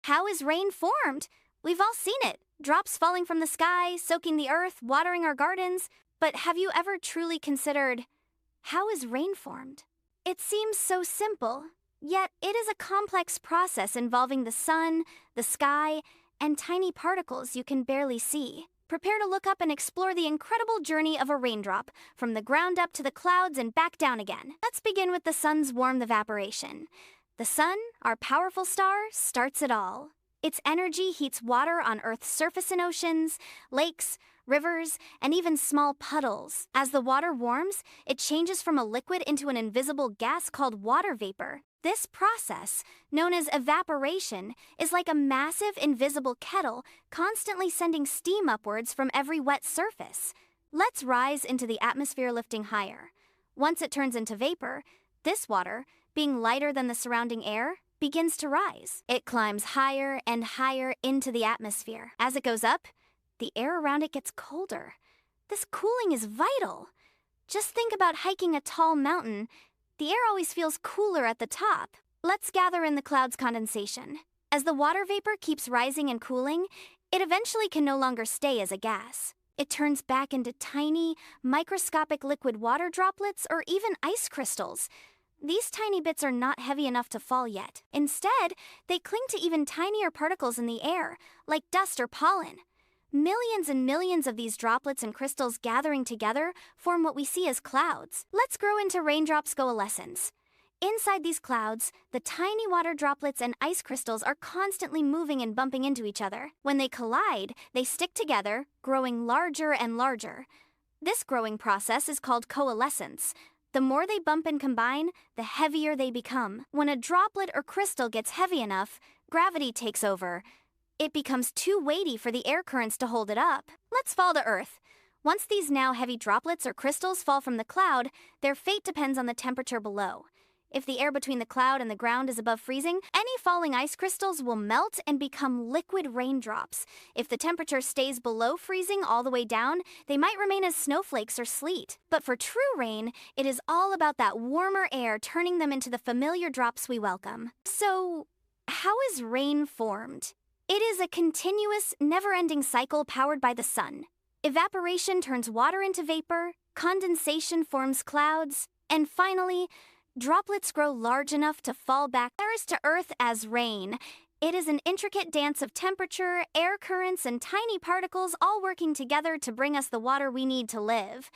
How is rain formed? We've all seen it. Drops falling from the sky, soaking the earth, watering our gardens. But have you ever truly considered, how is rain formed? It seems so simple, yet it is a complex process involving the sun, the sky, and tiny particles you can barely see. Prepare to look up and explore the incredible journey of a raindrop, from the ground up to the clouds and back down again. Let's begin with the sun's warm evaporation. The sun, our powerful star, starts it all. Its energy heats water on Earth's surface in oceans, lakes, rivers, and even small puddles. As the water warms, it changes from a liquid into an invisible gas called water vapor. This process, known as evaporation, is like a massive invisible kettle constantly sending steam upwards from every wet surface. Let's rise into the atmosphere, lifting higher. Once it turns into vapor, this water, being lighter than the surrounding air, begins to rise. It climbs higher and higher into the atmosphere. As it goes up, the air around it gets colder. This cooling is vital. Just think about hiking a tall mountain. The air always feels cooler at the top. Let's gather in the cloud's condensation. As the water vapor keeps rising and cooling, it eventually can no longer stay as a gas. It turns back into tiny, microscopic liquid water droplets or even ice crystals. These tiny bits are not heavy enough to fall yet. Instead, they cling to even tinier particles in the air, like dust or pollen. Millions and millions of these droplets and crystals gathering together form what we see as clouds. Let's grow into raindrops coalescence. Inside these clouds, the tiny water droplets and ice crystals are constantly moving and bumping into each other. When they collide, they stick together, growing larger and larger. This growing process is called coalescence. The more they bump and combine, the heavier they become. When a droplet or crystal gets heavy enough, gravity takes over. It becomes too weighty for the air currents to hold it up. Let's fall to Earth. Once these now heavy droplets or crystals fall from the cloud, their fate depends on the temperature below. If the air between the cloud and the ground is above freezing, any falling ice crystals will melt and become liquid raindrops. If the temperature stays below freezing all the way down, they might remain as snowflakes or sleet. But for true rain, it is all about that warmer air turning them into the familiar drops we welcome. So, how is rain formed? It is a continuous, never-ending cycle powered by the sun. Evaporation turns water into vapor, condensation forms clouds, and finally, droplets grow large enough to fall back to Earth as rain. It is an intricate dance of temperature, air currents, and tiny particles all working together to bring us the water we need to live.